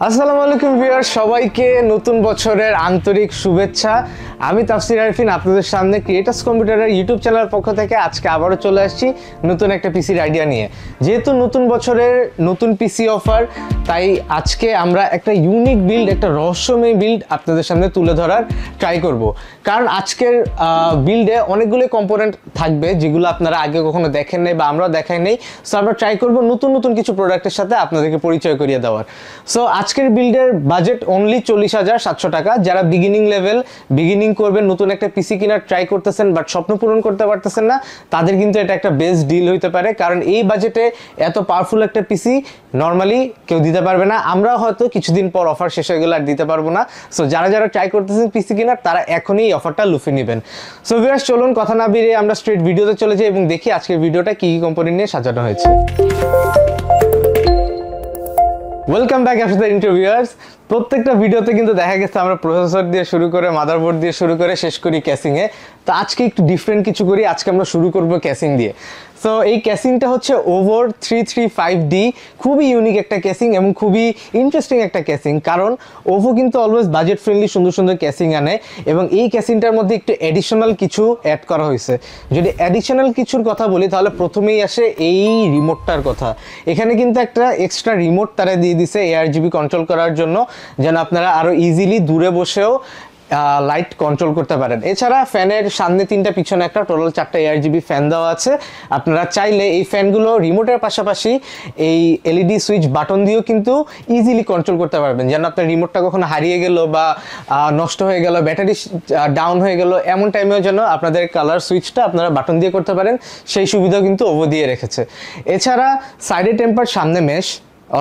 আসসালামু আলাইকুম ভিউয়ার্স, সবাইকে নতুন বছরের আন্তরিক শুভেচ্ছা। আমি তাফসির আরিফিন আপনাদের সামনে ক্রিয়েটার্স কম্পিউটারের ইউটিউব চ্যানেলের পক্ষ থেকে আজকে আবারও চলে আসছি নতুন একটা পিসির আইডিয়া নিয়ে। যেহেতু নতুন বছরের নতুন পিসি অফার, তাই আজকে আমরা একটা ইউনিক বিল্ড, একটা রহস্যময় বিল্ড আপনাদের সামনে তুলে ধরার ট্রাই করব। কারণ আজকের বিল্ডে অনেকগুলো কম্পোনেন্ট থাকবে যেগুলো আপনারা আগে কখনো দেখেন নাই বা আমরাও দেখাই নাই। সো আমরা ট্রাই করব নতুন নতুন কিছু প্রোডাক্টের সাথে আপনাদেরকে পরিচয় করিয়ে দেওয়ার। সো আজকের বিল্ডের বাজেট অনলি 40,700 টাকা। যারা বিগিনিং করবেন, নতুন একটা পিসি কেনার ট্রাই করতেছেন বাট স্বপ্ন পূরণ করতে পারতেছেন না, তাদের কিন্তু এটা একটা বেস্ট ডিল হইতে পারে। কারণ এই বাজেটে এত পাওয়ারফুল একটা পিসি নর্মালি কেউ দিতে পারবে না। আমরা হয়তো কিছুদিন পর অফার শেষ হয়ে গেলে আর দিতে পারবো না। সো যারা যারা ট্রাই করতেছেন পিসি কেনার, তারা এখনই এই অফারটা লুফে নেবেন। সো ভিউয়ার্স, চলুন কথা না বেরিয়ে আমরা স্ট্রেট ভিডিওতে চলে যাই এবং দেখি আজকের ভিডিওটা কি কি কোম্পানি নিয়ে সাজানো হয়েছে। Welcome back after the interviewers. প্রত্যেকটা ভিডিওতে কিন্তু দেখা গেছে আমরা প্রসেসর দিয়ে শুরু করে, মাদারবোর্ড দিয়ে শুরু করে শেষ করি ক্যাসিংয়ে। তো আজকে একটু ডিফারেন্ট কিছু করি, আজকে আমরা শুরু করব ক্যাসিং দিয়ে। সো এই ক্যাসিংটা হচ্ছে ওভো 335D, খুবই ইউনিক একটা ক্যাসিং এবং খুবই ইন্টারেস্টিং একটা ক্যাসিং। কারণ ওভো কিন্তু অলওয়েজ বাজেট ফ্রেন্ডলি সুন্দর সুন্দর ক্যাসিং আনে এবং এই ক্যাসিংটার মধ্যে একটু অ্যাডিশনাল কিছু অ্যাড করা হয়েছে। যদি অ্যাডিশনাল কিছুর কথা বলি তাহলে প্রথমেই আসে এই রিমোটটার কথা। এখানে কিন্তু একটা এক্সট্রা রিমোট তারা দিয়ে দিছে ARGB কন্ট্রোল করার জন্য, যেন আপনারা আরও ইজিলি দূরে বসেও লাইট কন্ট্রোল করতে পারেন। এছাড়া ফ্যানের সামনে 3টা, পিছনে একটা, টোটাল 4টা ARGB ফ্যান দেওয়া আছে। আপনারা চাইলে এই ফ্যানগুলো রিমোটের পাশাপাশি এই LED সুইচ বাটন দিয়েও কিন্তু ইজিলি কন্ট্রোল করতে পারবেন। যেন আপনার রিমোটটা কখনো হারিয়ে গেল বা নষ্ট হয়ে গেল, ব্যাটারি ডাউন হয়ে গেল, এমন টাইমেও যেন আপনাদের কালার সুইচটা আপনারা বাটন দিয়ে করতে পারেন, সেই সুবিধাও কিন্তু ওভো দিয়ে রেখেছে। এছাড়া সাইডে টেম্পার, সামনে মেশ,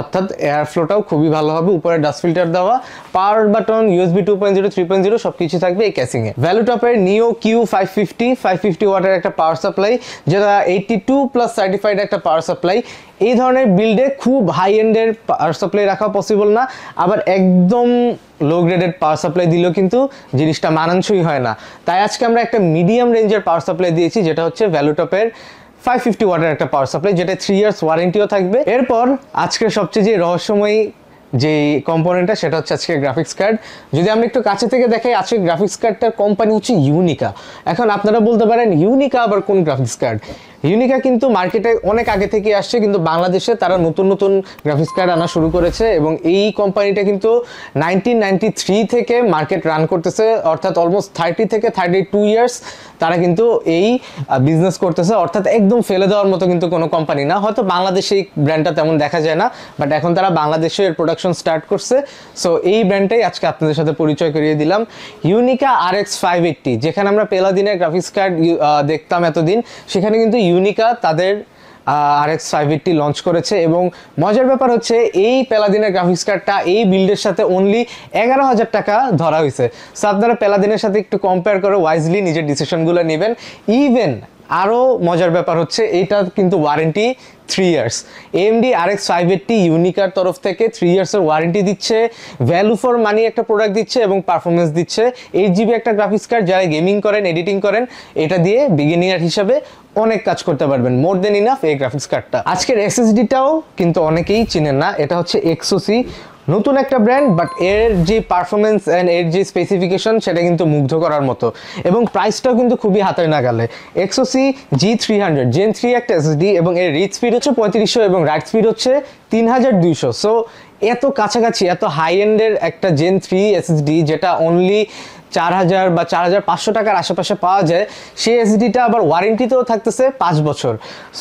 অর্থাৎ এয়ার ফ্লোটাও খুবই ভালো হবে। উপরে ডাস্ট ফিল্টার দেওয়া, পাওয়ার বাটন, USB 2.0, 3.0 সবকিছু থাকবে এই ক্যাসিংয়ে। ভ্যালুটপের নিও Q550 ওয়াটের একটা পাওয়ার সাপ্লাই, যেটা 82+ সার্টিফাইড একটা পাওয়ার সাপ্লাই। এই ধরনের বিল্ডে খুব হাই এন্ডের পাওয়ার সাপ্লাই রাখা পসিবল না, আবার একদম লো গ্রেডেড পাওয়ার সাপ্লাই দিলেও কিন্তু জিনিসটা মানানসই হয় না। তাই আজকে আমরা একটা মিডিয়াম রেঞ্জের পাওয়ার সাপ্লাই দিয়েছি, যেটা হচ্ছে ভ্যালুটপের 550 ওয়াটের একটা পাওয়ার সাপ্লাই, যেটা 3 ইয়ার্স ওয়ারেন্টিও থাকবে। এরপর আজকের সবচেয়ে যে রহস্যময়ী যে কম্পোনেন্টটা, সেটা হচ্ছে আজকে গ্রাফিক্স কার্ড। যদি আমরা একটু কাছে থেকে দেখাই, আজকে গ্রাফিক্স কার্ডটার কোম্পানি হচ্ছে ইউনিকা। এখন আপনারা বলতে পারেন ইউনিকা আবার কোন গ্রাফিক্স কার্ড? ইউনিকা কিন্তু মার্কেটে অনেক আগে থেকে আসছে, কিন্তু বাংলাদেশে তারা নতুন নতুন গ্রাফিক্স কার্ড আনা শুরু করেছে এবং এই কোম্পানিটা কিন্তু 1993 থেকে মার্কেট রান করতেছে, অর্থাৎ অলমোস্ট 30 থেকে 32 ইয়ার্স তারা কিন্তু এই বিজনেস করতেছে। অর্থাৎ একদম ফেলে দেওয়ার মতো কিন্তু কোনো কোম্পানি না। হয়তো বাংলাদেশে এই ব্র্যান্ডটা তেমন দেখা যায় না, বাট এখন তারা বাংলাদেশে এর প্রোডাকশন স্টার্ট করছে। সো এই ব্র্যান্ডটাই আজকে আপনাদের সাথে পরিচয় করিয়ে দিলাম, ইউনিকা RX 580। যেখানে আমরা পেলাদিনের গ্রাফিক্স কার্ড দেখতাম এতদিন, সেখানে কিন্তু ইউনিকা তাদের RX 580 লঞ্চ করেছে। এবং মজার ব্যাপার হচ্ছে এই পেলাদিনের গ্রাফিক্স কার্ডটা এই বিল্ডের সাথে অনলি 11,000 টাকা ধরা হয়েছে। সো আপনারা পেলাদিনের সাথে একটু কম্পেয়ার করে ওয়াইজলি নিজের ডিসিশনগুলো নেবেন। ইভেন আরও মজার ব্যাপার হচ্ছে এইটা কিন্তু ওয়ারেন্টি 3 ইয়ার্স। AMD RX 580 ইউনিকার তরফ থেকে 3 ইয়ার্সের ওয়ারেন্টি দিচ্ছে, ভ্যালু ফর মানি একটা প্রোডাক্ট দিচ্ছে এবং পারফরমেন্স দিচ্ছে। 8GB একটা গ্রাফিক্স কার্ড, যারা গেমিং করেন, এডিটিং করেন, এটা দিয়ে বিগিনার হিসাবে অনেক কাজ করতে পারবেন। মোর দেন ইনাফ এই গ্রাফিক্স কার্ডটা। আজকের SSDটাও কিন্তু অনেকেই চিনেন না, এটা হচ্ছে XOC, নতুন একটা ব্র্যান্ড, বাট এর যে পারফরমেন্স অ্যান্ড এর যে স্পেসিফিকেশন সেটা কিন্তু মুগ্ধ করার মতো এবং প্রাইসটাও কিন্তু খুবই হাতের নাগালে। XOC G300 Gen 3 একটা SSD এবং এর রিড স্পিড হচ্ছে 3500 এবং রাইট স্পিড হচ্ছে 3200। সো এত কাছাকাছি, এত হাই এন্ডের একটা Gen 3 SSD, যেটা অনলি 4,000 বা 4,500 টাকার আশেপাশে পাওয়া যায়, সেই এসএসডিটা আবার ওয়ারেন্টিতেও থাকতেছে 5 বছর।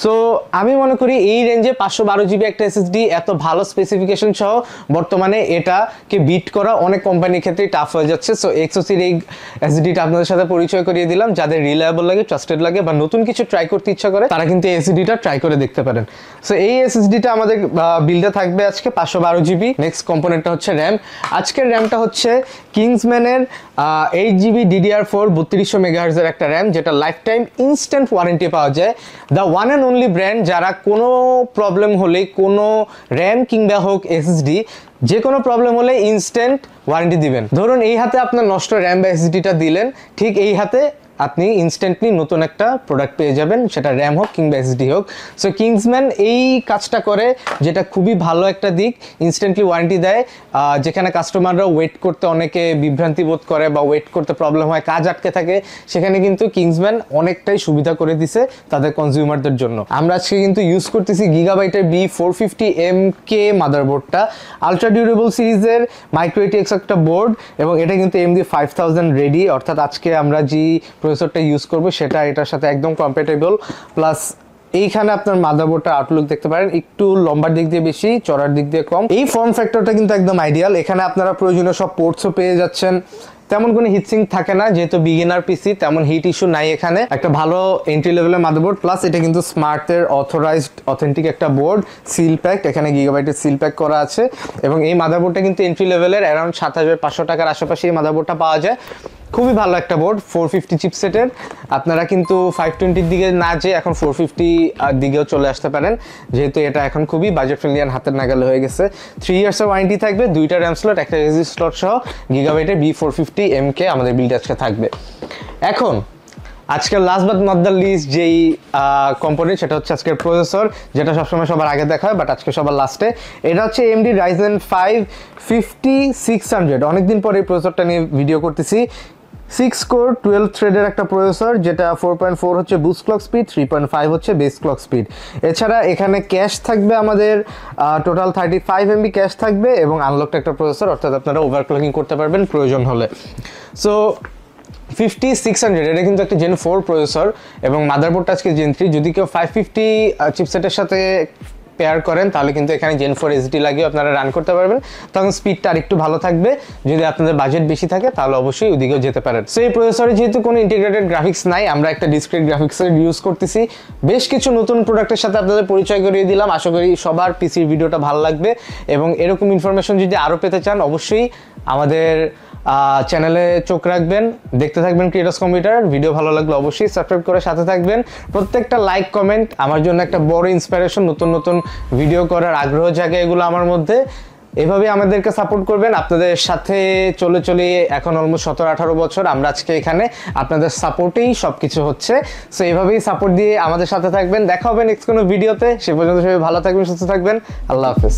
সো আমি মনে করি এই রেঞ্জে 512GB একটা এসএসডি এত ভালো স্পেসিফিকেশন সহ বর্তমানে এটাকে বিট করা অনেক কোম্পানির ক্ষেত্রেই টাফ হয়ে যাচ্ছে। সো XOCর এই এসএসডিটা আপনাদের সাথে পরিচয় করিয়ে দিলাম। যাদের রিলায়েবল লাগে, ট্রাস্টেড লাগে বা নতুন কিছু ট্রাই করতে ইচ্ছা করে, তারা কিন্তু এই এসএসডিটা ট্রাই করে দেখতে পারেন। সো এই এসএসডিটা আমাদের বিল্ডে থাকবে আজকে 512GB। নেক্সট কম্পোনেন্টটা হচ্ছে র্যাম। আজকের র্যামটা হচ্ছে কিংসম্যানের 8GB DDR4 3200 MHz এর একটা র্যাম, যেটা লাইফ টাইম ইনস্ট্যান্ট ওয়ারেন্টি পাওয়া যায়। The one and only brand, যারা কোনো প্রবলেম হলে, কোনো র্যাম কিংবা হোক SSD, যে কোনো প্রবলেম হলে ইনস্ট্যান্ট ওয়ারেন্টি দিবেন। ধরুন এই হাতে আপনার নষ্ট র্যাম বা SSDটা দিলেন, ঠিক এই হাতে আপনি ইনস্ট্যান্টলি নতুন একটা প্রোডাক্ট পেয়ে যাবেন, সেটা র্যাম হোক কিংবা এসডি হোক। সো কিংসম্যান এই কাজটা করে, যেটা খুবই ভালো একটা দিক, ইনস্ট্যান্টলি ওয়ারেন্টি দেয়। যেখানে কাস্টমাররা ওয়েট করতে অনেকে বিভ্রান্তি বোধ করে বা ওয়েট করতে প্রবলেম হয়, কাজ আটকে থাকে, সেখানে কিন্তু কিংসম্যান অনেকটাই সুবিধা করে দিছে তাদের কনজিউমারদের জন্য। আমরা আজকে কিন্তু ইউজ করতেছি গিগাবাইটের B450MK মাদারবোর্ডটা, আলট্রা ডিউরেবল সিরিজের মাইক্রো ATX একটা বোর্ড, এবং এটা কিন্তু AMD 5000 রেডি, অর্থাৎ আজকে আমরা যে প্রসেসরটা ইউজ করবো সেটা এটার সাথে একদম কম্প্যাটেবল। প্লাস এইখানে আপনার মাদারবোর্ডটা আউটলুক দেখতে পারেন, একটু লম্বার দিক দিয়ে বেশি, চড়ার দিক দিয়ে কম। এই ফর্ম ফ্যাক্টরটা কিন্তু একদম আইডিয়াল। এখানে আপনারা প্রয়োজনীয় সব পোর্টসও পেয়ে যাচ্ছেন, তেমন কোনো হিটসিং থাকে না, যেহেতু বিগিনার পিসি তেমন হিট ইস্যু নাই। এখানে একটা ভালো এন্ট্রি লেভেলের মাদারবোর্ড, প্লাস এটা কিন্তু স্মার্টের অথরাইজড অথেন্টিক একটা বোর্ড, সিল প্যাক, এখানে গিগাবাইটের সিল প্যাক করা আছে। এবং এই মাদারবোর্ডটা কিন্তু এন্ট্রি লেভেলের অ্যারাউন্ড 7500 টাকার আশেপাশে এই মাদারবোর্ডটা পাওয়া যায়। খুবই ভালো একটা বোর্ড, 450 চিপসেটের। আপনারা কিন্তু 520-র দিকে না যেয়ে এখন 450 দিকেও চলে আসতে পারেন, যেহেতু এটা এখন খুবই বাজেট ফ্রেন্ডলি আর হাতের নাগালে হয়ে গেছে। 3 ইয়ার্সের ওয়ারেন্টি থাকবে, 2টা র্যাম স্লট, একটা এসডি স্লট সহ গিগাবাইটের B450MK আমাদের বিল্ড আজকে থাকবে। এখন আজকের last but not the least যেই কম্পোনেন্ট, সেটা হচ্ছে আজকের প্রসেসর, যেটা সবসময় সবার আগে দেখা হয় বাট আজকে সবার লাস্টে। এটা হচ্ছে AMD Ryzen 5 5600। অনেকদিন পরে এই প্রসেসরটা নিয়ে ভিডিও করতেছি। 6 কোর 12 থ্রেডের একটা প্রসেসর, যেটা 4.4 হচ্ছে বুস্ট ক্লক স্পিড, 3.5 হচ্ছে বেস ক্লক স্পিড। এছাড়া এখানে ক্যাশ থাকবে আমাদের টোটাল 35 MB ক্যাশ থাকবে, এবং আনলকড একটা প্রসেসর, অর্থাৎ আপনারা ওভারক্লকিং করতে পারবেন প্রয়োজন হলে। সো 5600 এটা কিন্তু একটা Gen 4 প্রসেসর, এবং মাদারবোর্ডটা আজকে Gen 3। যদি কেউ 550 চিপসেটের সাথে পেয়ার করেন তাহলে কিন্তু এখানে Gen 4 SSD লাগিয়ে আপনারা রান করতে পারবেন, তখন স্পিডটা আরেকটু ভালো থাকবে। যদি আপনাদের বাজেট বেশি থাকে তাহলে অবশ্যই ওইদিকেও যেতে পারেন। সো এই প্রসেসরে যেহেতু কোনো ইন্টিগ্রেটেড গ্রাফিক্স নাই, আমরা একটা ডিসক্রিট গ্রাফিক্সের ইউজ করতেছি। বেশ কিছু নতুন প্রোডাক্টের সাথে আপনাদের পরিচয় করিয়ে দিলাম, আশা করি সবার পিসির ভিডিওটা ভালো লাগবে। এবং এরকম ইনফরমেশন যদি আরও পেতে চান, অবশ্যই আমাদের চ্যানেলে চোখ রাখবেন, দেখতে থাকবেন ক্রিয়েটরস কম্পিউটার। ভিডিও ভালো লাগলে অবশ্যই সাবস্ক্রাইব করে সাথে থাকবেন। প্রত্যেকটা লাইক কমেন্ট আমার জন্য একটা বড় ইন্সপিরেশন, নতুন নতুন ভিডিও করার আগ্রহ জাগে এগুলো আমার মধ্যে। এভাবে আমাদেরকে সাপোর্ট করবেন। আপনাদের সাথে চলে চলে এখন অলমোস্ট 17-18 বছর আমরা আজকে এখানে, আপনাদের সাপোর্টেই সবকিছু হচ্ছে। সো এভাবেই সাপোর্ট দিয়ে আমাদের সাথে থাকবেন। দেখা হবে নেক্সট কোনো ভিডিওতে। সে পর্যন্ত সবাই ভালো থাকবেন, সুস্থ থাকবেন। আল্লাহ হাফেজ।